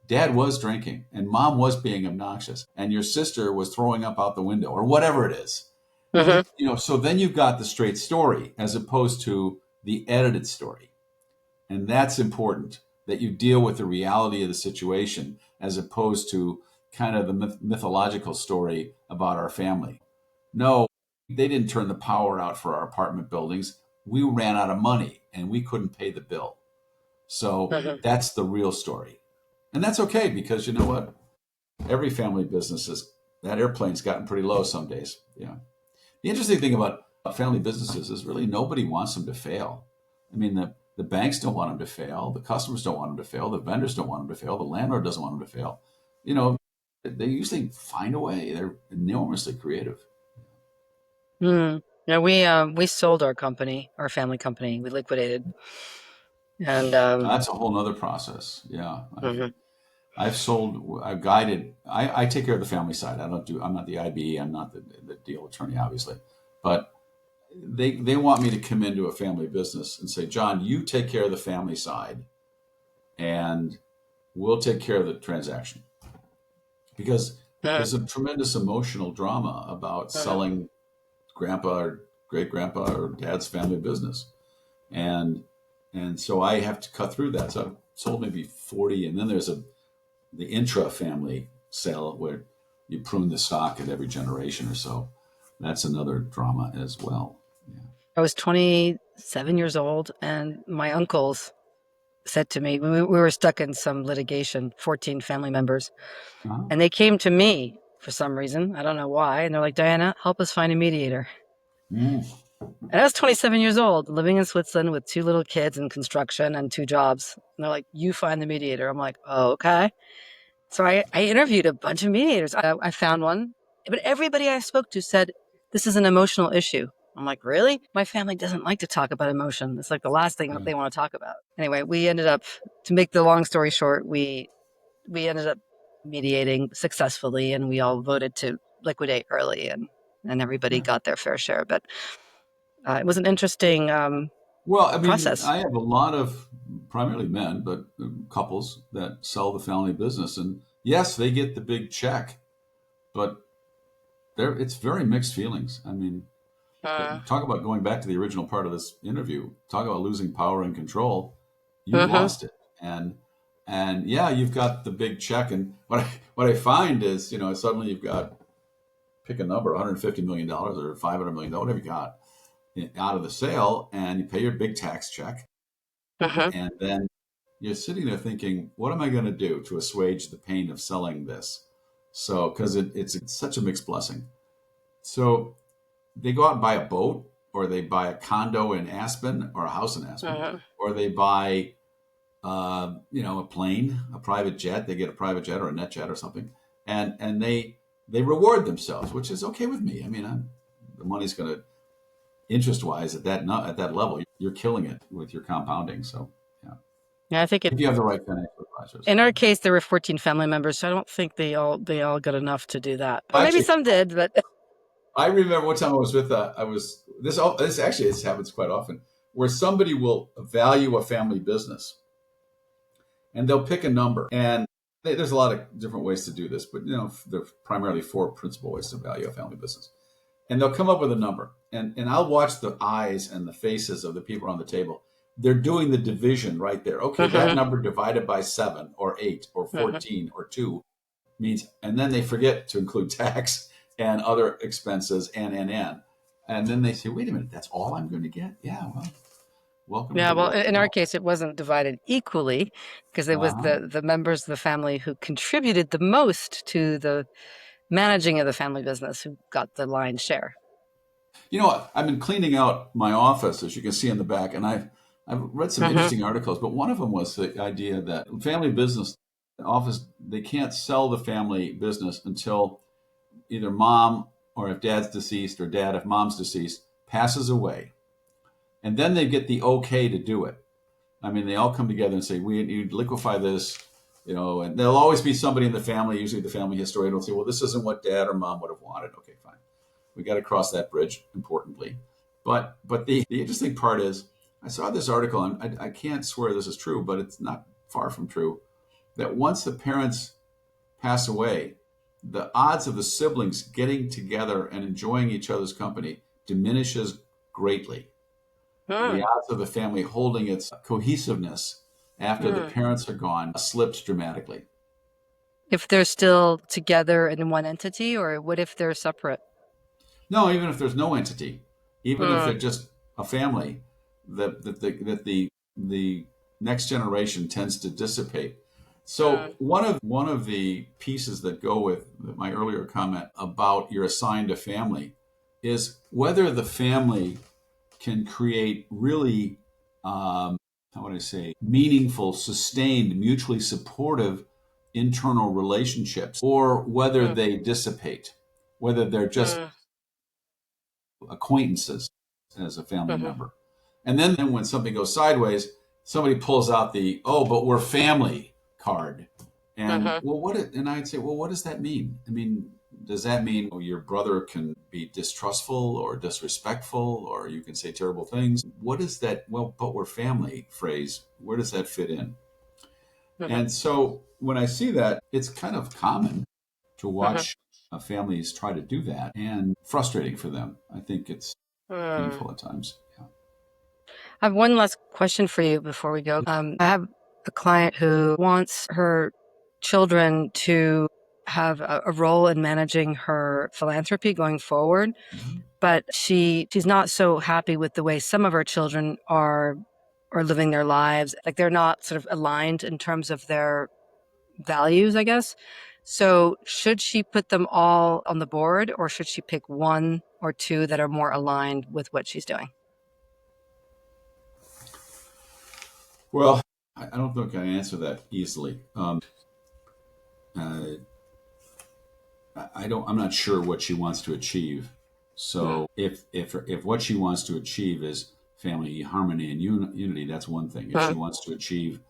dad was drinking and mom was being obnoxious and your sister was throwing up out the window or whatever it is. Hmm. So then you've got the straight story as opposed to the edited story. And that's important, that you deal with the reality of the situation as opposed to kind of the mythological story about our family. No, they didn't turn the power out for our apartment buildings. We ran out of money and we couldn't pay the bill. So Hmm. that's the real story. And that's okay because you know what? Every family business is, that airplane's gotten pretty low some days. Yeah. The interesting thing about family businesses is really nobody wants them to fail. I mean, the banks don't want them to fail. The customers don't want them to fail. The vendors don't want them to fail. The landlord doesn't want them to fail. You know, they usually find a way. They're enormously creative. Mm. Yeah, we sold our company, our family company. We liquidated, and That's a whole nother process. Yeah. mhm. I've sold, I've guided, I take care of the family side. I'm not the IB, I'm not the deal attorney, obviously. But they want me to come into a family business and say, John, you take care of the family side and we'll take care of the transaction. Because Mhm. there's a tremendous emotional drama about Mhm. selling grandpa or great grandpa or dad's family business. And so I have to cut through that. So I've sold maybe 40, and then there's the intra family sale where you prune the stock at every generation or so. That's another drama as well. Yeah. I was 27 years old, and my uncles said to me, we were stuck in some litigation, 14 family members, Uh-huh. and they came to me for some reason. I don't know why. And they're like, Diana, help us find a mediator. Mm. And I was 27 years old, living in Switzerland with two little kids in construction and two jobs. And they're like, you find the mediator. I'm like, oh, okay. So I interviewed a bunch of mediators. I found one, but everybody I spoke to said, this is an emotional issue. I'm like, really? My family doesn't like to talk about emotion. It's like the last thing that Yeah. they want to talk about. Anyway, we ended up, to make the long story short, we ended up mediating successfully, and we all voted to liquidate early, and everybody Yeah. got their fair share. But it was an interesting Well, I mean, process. I have a lot of primarily men, but couples that sell the family business, and yes, they get the big check, but it's very mixed feelings. I mean, Uh, talk about going back to the original part of this interview. Talk about losing power and control. You've mhm, lost it, and yeah, you've got the big check. And what I find is, suddenly you've got, pick a number, $150 million or $500 million, whatever you got out of the sale, and you pay your big tax check, mhm. and then you're sitting there thinking, what am I going to do to assuage the pain of selling this? So, because it's such a mixed blessing. So they go out and buy a boat, or they buy a condo in Aspen, or a house in Aspen, Mhm. or they buy, a plane, a private jet. They get a private jet or a net jet or something, and they reward themselves, which is okay with me. I mean, the money's going to, interest wise, at that level, you're killing it with your compounding. So yeah, Yeah, I think if you have the right financial advisors. in our case there were 14 family members, so I don't think they all got enough to do that. Or maybe Actually, some did, but I remember one time I was with I was this actually, this happens quite often, where somebody will value a family business and they'll pick a number, and there's a lot of different ways to do this, but there's primarily four principal ways to value a family business, and they'll come up with a number, and I'll watch the eyes and the faces of the people around the table. They're doing the division right there. Okay, that mhm, number divided by 7 or 8 or mhm. 14 or 2 means, and then they forget to include tax and other expenses, and then they say, wait a minute, that's all I'm going to get? Yeah, well, welcome to Yeah, the well, world. in our case it wasn't divided equally because it was Uh-huh. the members of the family who contributed the most to the managing of the family business who got the lion's share. You know what? I've been cleaning out my office, as you can see in the back, and I've read some Mhm, interesting articles, but one of them was the idea that family business office, they can't sell the family business until either mom, or if dad's deceased, or dad if mom's deceased, passes away, and then they get the okay to do it. I mean, they all come together and say, we need to liquefy this, and there'll always be somebody in the family, usually the family historian, will say, well, this isn't what dad or mom would have wanted. Okay, fine. We got to cross that bridge, importantly. But the interesting part is, I saw this article, and I can't swear this is true, but it's not far from true, that once the parents pass away, the odds of the siblings getting together and enjoying each other's company diminishes greatly. The Mm, odds of the family holding its cohesiveness after the mm. parents are gone slips dramatically. If they're still together in one entity, or what if they're separate? No, even if there's no entity, even if Mm, they're just a family, that the next generation tends to dissipate. So mm, one of the pieces that go with my earlier comment about you're assigned a family is whether the family can create really, how would I say, meaningful, sustained, mutually supportive internal relationships, or whether mm, they dissipate, whether they're just mm, acquaintances as a family mhm, member. And then when something goes sideways, somebody pulls out the, oh, but we're family card. And mhm, and I'd say, well, what does that mean? I mean, does that mean your brother can be distrustful or disrespectful, or you can say terrible things? What is that, well, but we're family phrase? Where does that fit in? mhm, And so when I see that, it's kind of common to mhm, watch families try to do that and frustrating for them. I think it's mm. painful at times. Yeah. I have one last question for you before we go. I have a client who wants her children to have a role in managing her philanthropy going forward, Mhm. but she's not so happy with the way some of her children are living their lives. Like they're not sort of aligned in terms of their values, I guess. So should she put them all on the board, or should she pick one or two that are more aligned with what she's doing? Well, I don't think I can answer that easily. Uh, I don't. I'm not sure what she wants to achieve. Mm, So if what she wants to achieve is family harmony and unity, that's one thing. If she mm, wants to achieve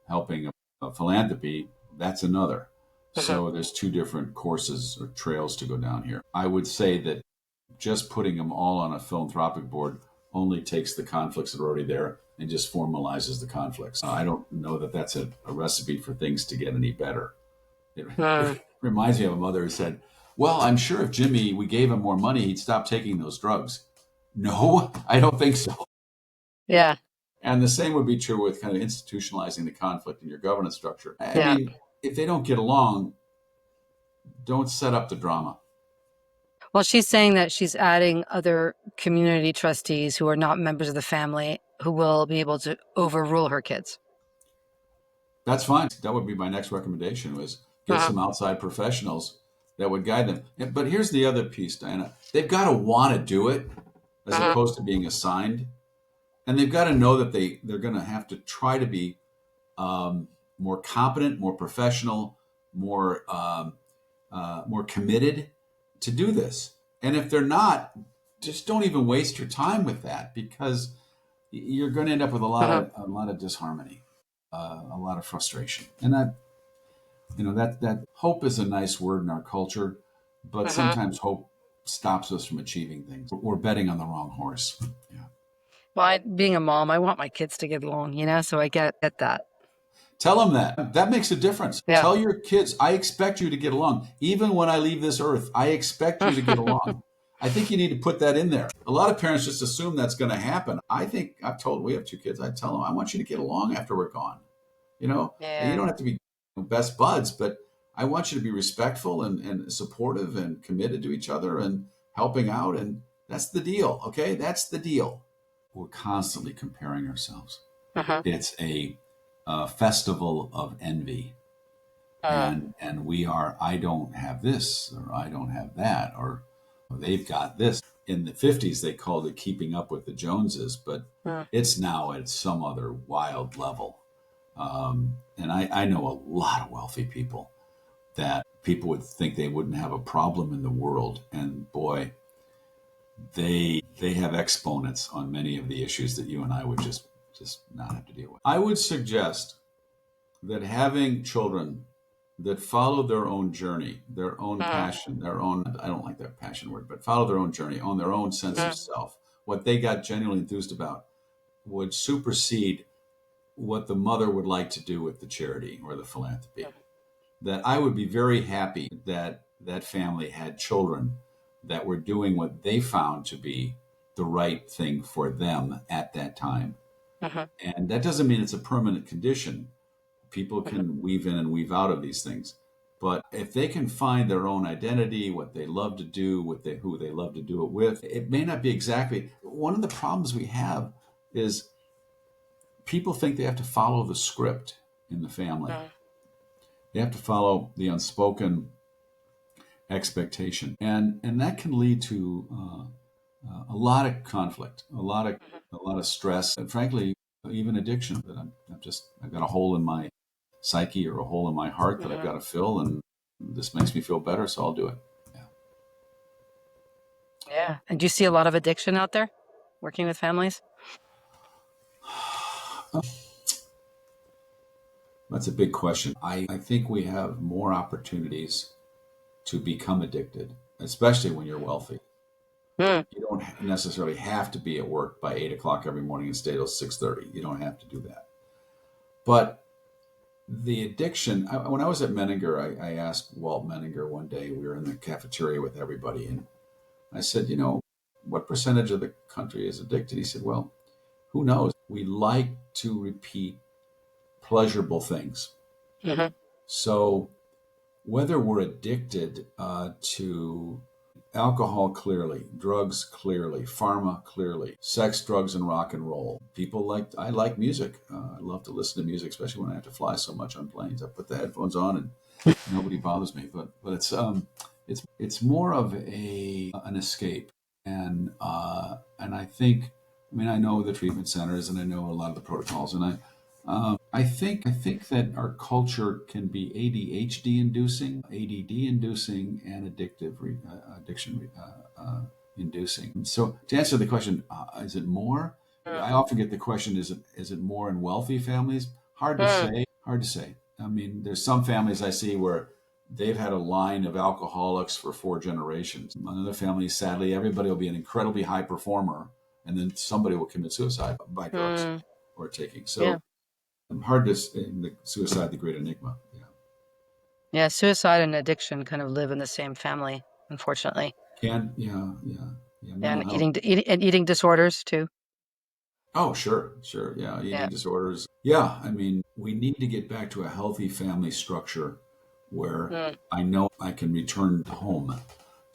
helping a philanthropy, that's another. mhm, So there's two different courses or trails to go down here. I would say that just putting them all on a philanthropic board only takes the conflicts that are already there and just formalizes the conflicts. I don't know that that's a recipe for things to get any better. It mm. reminds me of a mother who said, well, I'm sure if Jimmy, we gave him more money, he'd stop taking those drugs. No, I don't think so. Yeah, And the same would be true with kind of institutionalizing the conflict in your governance structure. I yeah. mean, if they don't get along, don't set up the drama. Well, she's saying that she's adding other community trustees who are not members of the family who will be able to overrule her kids. That's fine. That would be my next recommendation was get Uh-huh, some outside professionals that would guide them. But here's the other piece, Diana. They've got to want to do it as uh-huh, opposed to being assigned. And they've got to know that they're going to have to try to be more competent, more professional, more committed to do this. And if they're not, just don't even waste your time with that because you're going to end up with a lot uh-huh, of disharmony, a lot of frustration, and that hope is a nice word in our culture, but uh-huh. sometimes hope stops us from achieving things. We're betting on the wrong horse. Yeah. Well, being a mom, I want my kids to get along, so I get that. Tell them that. That makes a difference. Yeah. Tell your kids, I expect you to get along. Even when I leave this earth, I expect you to get along. I think you need to put that in there. A lot of parents just assume that's going to happen. I think we have two kids. I tell them, I want you to get along after we're gone. And you Yeah. don't have to be best buds, but I want you to be respectful and supportive and committed to each other and helping out. And that's the deal. Okay. That's the deal. We're constantly comparing ourselves. Uh-huh. It's a festival of envy. Uh, And we are, I don't have this, or I don't have that, or they've got this. In the 50s, they called it keeping up with the Joneses, but uh, it's now at some other wild level. And I know a lot of wealthy people that people would think they wouldn't have a problem in the world. And boy, they have exponents on many of the issues that you and I would just not have to deal with. I would suggest that having children that follow their own journey, their own uh, passion, their own, I don't like that passion word, but follow their own journey, own their own sense of uh, self, what they got genuinely enthused about would supersede what the mother would like to do with the charity or the philanthropy. That I would be very happy that that family had children that were doing what they found to be the right thing for them at that time. Mhm, And that doesn't mean it's a permanent condition. People mhm, can weave in and weave out of these things. But if they can find their own identity, what they love to do, who they love to do it with, it may not be exactly. One of the problems we have is people think they have to follow the script in the family. mhm, They have to follow the unspoken expectation, and that can lead to a lot of conflict, mhm, a lot of stress, and frankly, even addiction. That I've got a hole in my psyche or a hole in my heart that I've mhm. got to fill, and this makes me feel better, so I'll do it. Yeah. Yeah. And do you see a lot of addiction out there working with families? That's a big question. I think we have more opportunities to become addicted, especially when you're wealthy. Mm, You don't necessarily have to be at work by 8 o'clock every morning and stay till 6:30. You don't have to do that. But the addiction, when I was at Menninger, I asked Walt Menninger one day, we were in the cafeteria with everybody, and I said, what percentage of the country is addicted? He said, well, who knows? We like to repeat pleasurable things. mhm, So whether we're addicted to alcohol, clearly, drugs, clearly, pharma, clearly, sex, drugs, and rock and roll. I like music. I love to listen to music, especially when I have to fly so much on planes. I put the headphones on and nobody bothers me. But it's more of an escape, and I mean, I know the treatment centers and I know a lot of the protocols, and I think that our culture can be ADHD inducing, ADD inducing, and addiction inducing. So to answer the question, is it more? mm, I often get the question: is it more in wealthy families? Hard to mm, say. Hard to say. I mean, there's some families I see where they've had a line of alcoholics for 4 generations. Another family, sadly, everybody will be an incredibly high performer, and then somebody will commit suicide by drugs mm. or taking. Yeah. So hard to the suicide, the great enigma. Yeah, Yeah. Suicide and addiction kind of live in the same family, unfortunately. yeah. And Mental health. eating disorders too. Oh, sure. Yeah, Yeah. eating disorders. Yeah, I mean, we need to get back to a healthy family structure where Mm, I know I can return home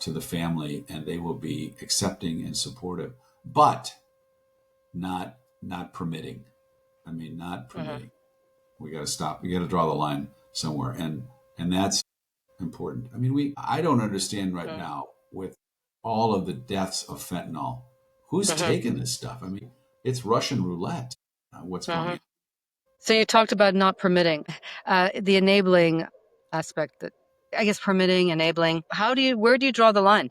to the family and they will be accepting and supportive, but not permitting. I mean, not mhm, permitting. We got to stop. We got to draw the line somewhere, and that's important. I mean, we I don't understand right mm, now with all of the deaths of fentanyl. Who's mhm, taking this stuff? I mean, it's Russian roulette. What's going mhm. on? So you talked about not permitting, the enabling aspect that I guess permitting, enabling. Where do you draw the line?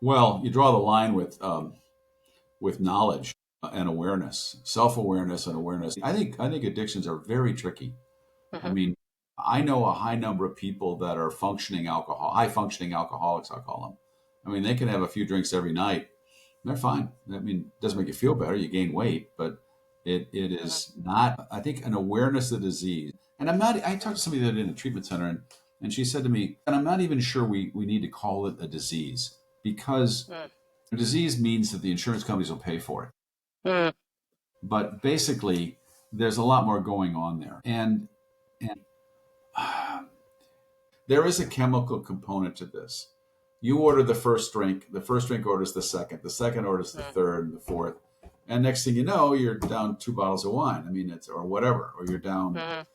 Well, you draw the line with knowledge and awareness, self awareness and awareness. I think addictions are very tricky. I Mhm, mean, I know a high number of people that are high functioning alcoholics. I call them. I mean, they can have a few drinks every night. They're fine. I mean, it doesn't make you feel better. You gain weight, but it mhm, is not. I think an awareness of the disease. And I'm not. I talked to somebody that in a treatment center, and she said to me, and I'm not even sure we need to call it a disease because mm, a disease means that the insurance companies will pay for it. mm, But basically, there's a lot more going on there, and there is a chemical component to this. You order the first drink orders the second orders the mm, third, and the fourth. And next thing you know, you're down 2 bottles of wine. I mean, or whatever, or you're down mhm,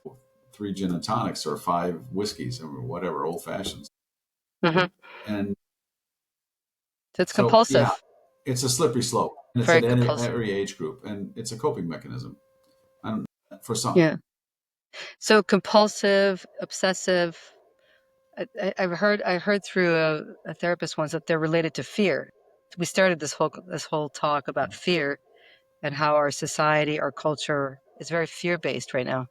3 gin and tonics or 5 whiskeys or whatever, old fashions. mhm. And So it's so, yeah, compulsive, it's a slippery slope, and it's very at compulsive. every age group, and it's a coping mechanism. I don't, for some. Yeah. So compulsive, obsessive. I heard through a therapist once that they're related to fear. We started this whole talk about fear and how our society, our culture is very fear based right now.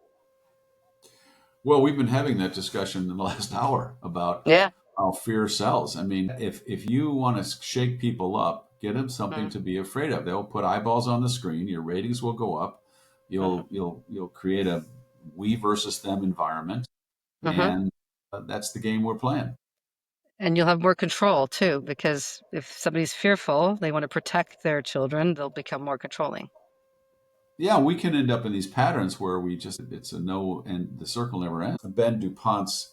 Well, we've been having that discussion in the last hour about Yeah. how fear sells. I mean, if you want to shake people up, Get them something Mm-hmm. to be afraid of. They'll put eyeballs on the screen. Your ratings will go up. You'll create a we versus them environment, Mm-hmm. and that's the game we're playing. And you'll have more control too, because if somebody's fearful, they want to protect their children, they'll become more controlling. Yeah, we can end up in these patterns where we just it's a no, and the circle never ends. Ben DuPont's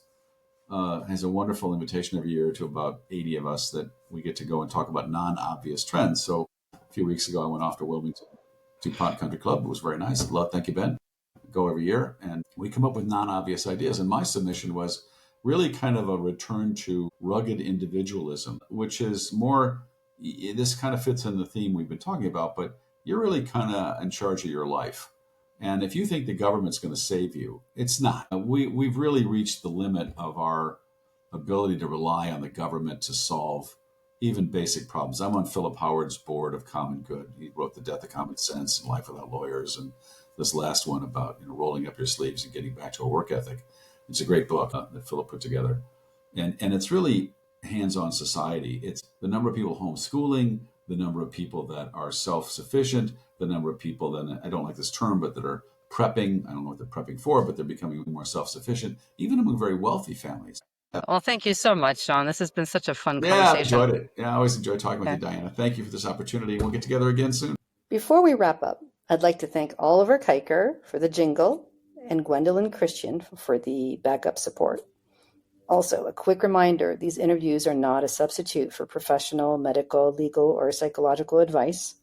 has a wonderful invitation every year to about 80 of us that we get to go and talk about non-obvious trends. So a few weeks ago, I went off to Wilmington DuPont Country Club. It was very nice. Thank you, Ben. Go every year, and we come up with non-obvious ideas. And my submission was really kind of a return to rugged individualism, which is more. This kind of fits in the theme we've been talking about, but you're really kind of in charge of your life. And if you think the government's going to save you, it's not. We've really reached the limit of our ability to rely on the government to solve even basic problems. I'm on Philip Howard's board of Common Good. He wrote The Death of Common Sense and Life Without Lawyers, and this last one about rolling up your sleeves and getting back to a work ethic. It's a great book that Philip put together, and it's really hands-on society. It's the number of people homeschooling, the number of people that are self-sufficient, the number of people that, I don't like this term, but that are prepping. I don't know what they're prepping for, but they're becoming more self-sufficient, even among very wealthy families. Well, thank you so much, John. This has been such a fun Yeah, I've conversation. enjoyed it. Yeah, I always enjoy talking with you, Okay. Diana. Thank you for this opportunity. We'll get together again soon. Before we wrap up, I'd like to thank Oliver Kiker for the jingle and Gwendolyn Christian for the backup support. Also, a quick reminder, these interviews are not a substitute for professional, medical, legal, or psychological advice.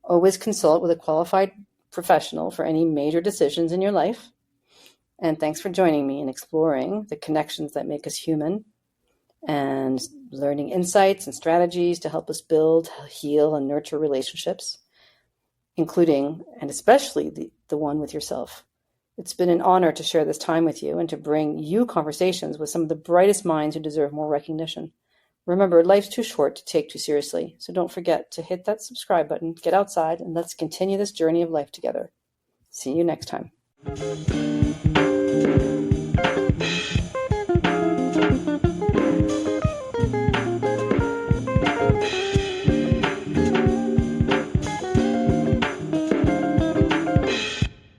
Always consult with a qualified professional for any major decisions in your life. And thanks for joining me in exploring the connections that make us human and learning insights and strategies to help us build, heal, and nurture relationships, including and especially the one with yourself. It's been an honor to share this time with you and to bring you conversations with some of the brightest minds who deserve more recognition. Remember, life's too short to take too seriously, so don't forget to hit that subscribe button, get outside, and let's continue this journey of life together. See you next time.